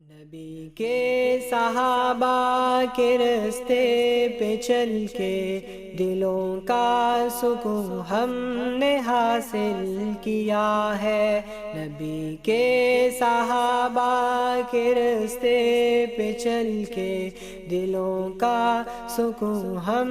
نبی کے صحابہ کے رستے پہ چل کے دلوں کا سکون ہم نے حاصل کیا ہے۔ نبی کے صحابہ کے رستے پہ چل کے دلوں کا سکون ہم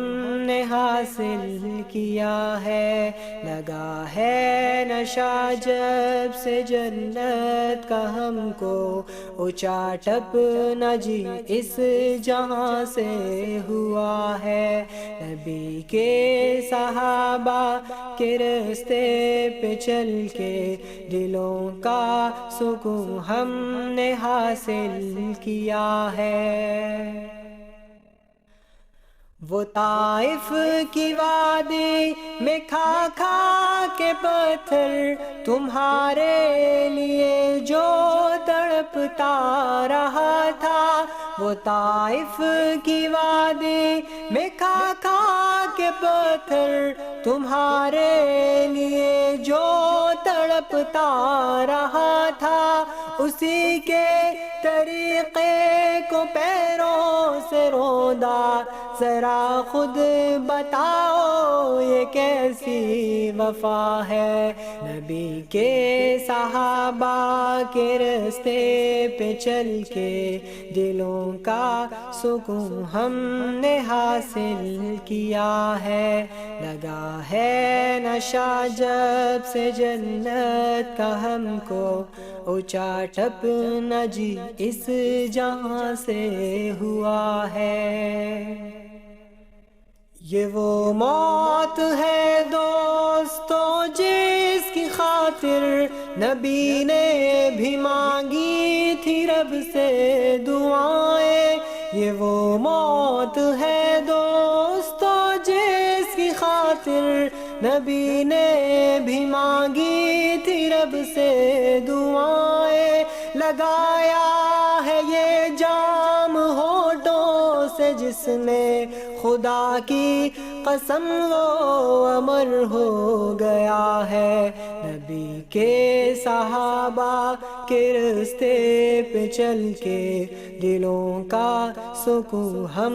نے حاصل کیا ہے۔ لگا ہے نشہ جب سے جنت کا ہم کو، اونچا ٹپ نہ جی اس جہاں سے ہوا ہے۔ نبی کے صحابہ کے رستے پہ چل کے دلوں کا سکون ہم نے حاصل کیا ہے۔ وہ طائف کی وادی میں کھا کھا کے پتھر تمہارے لیے جو تڑپتا رہا تھا، وہ طائف کی وادی میں کھا کھا کے پتھر تمہارے لیے جو تڑپتا رہا تھا، اسی کے طریقے کو پیروں سے روندا، ذرا خود بتاؤ یہ کیسی وفا ہے۔ نبی کے صحابہ کے رستے پہ چل کے دلوں کا سکون ہم نے حاصل کیا ہے۔ لگا ہے نشہ جب سے جنت کا ہم کو، اونچا ٹپ نہ جی اس جہاں سے ہوا ہے۔ یہ وہ موت ہے دوستو جس کی خاطر نبی نے بھی مانگی تھی رب سے دعائیں۔ یہ وہ موت ہے دوستو جس کی خاطر نبی نے بھی مانگی تھی رب سے دعائیں۔ لگایا ہے یہ جام ہونٹوں سے جس نے، خدا کی قسم وہ امر ہو گیا ہے۔ نبی کے صحابہ کے رستے پہ چل کے دلوں کا سکون ہم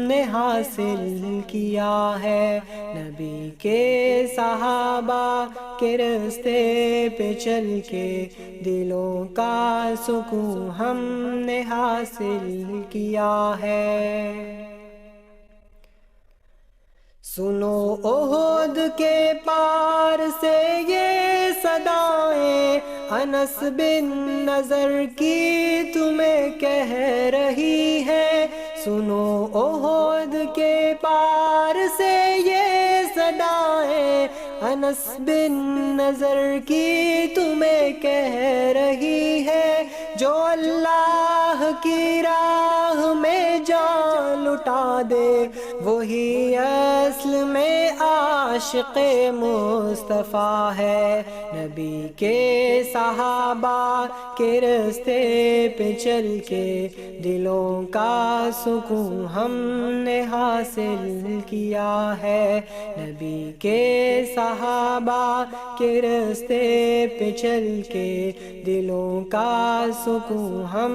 نے حاصل کیا ہے۔ نبی کے صحابہ کے رستے پہ چل کے دلوں کا سکون ہم نے حاصل کیا ہے۔ سنو احد کے پار سے یہ صدائیں، انس بن نضر کی تمہیں کہہ رہی ہے۔ سنو احد کے پار سے یہ صدائیں، انس بن نضر کی تمہیں کہہ رہی ہے۔ جو اللہ کی راہ میں جان لٹا دے، وہی اصل میں عاشق مصطفیٰ ہے۔ نبی کے صحابہ کے رستے پہ چل کے دلوں کا سکون ہم نے حاصل کیا ہے۔ نبی کے صحابہ کے رستے پہ چل کے دلوں کا سکون ہم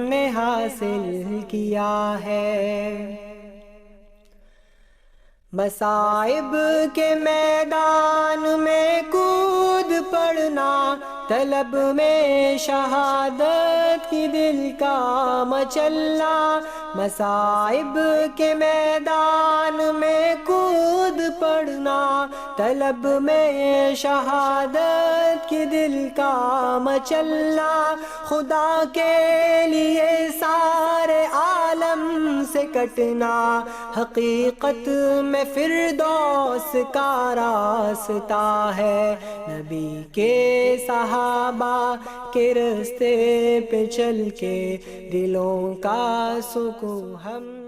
نے حاصل کیا ہے۔ مصائب کے میدان میں کود پڑنا، طلب میں شہادت کی دل کا مچلنا۔ مصائب کے میدان میں کود پڑنا، طلب میں شہادت کی دل کا مچلنا۔ خدا کے لیے سارے عالم سے کٹنا، حقیقت میں فردوس کا راستہ ہے۔ نبی کے صحابہ کے رستے پہ چل کے دلوں کا سکون ہم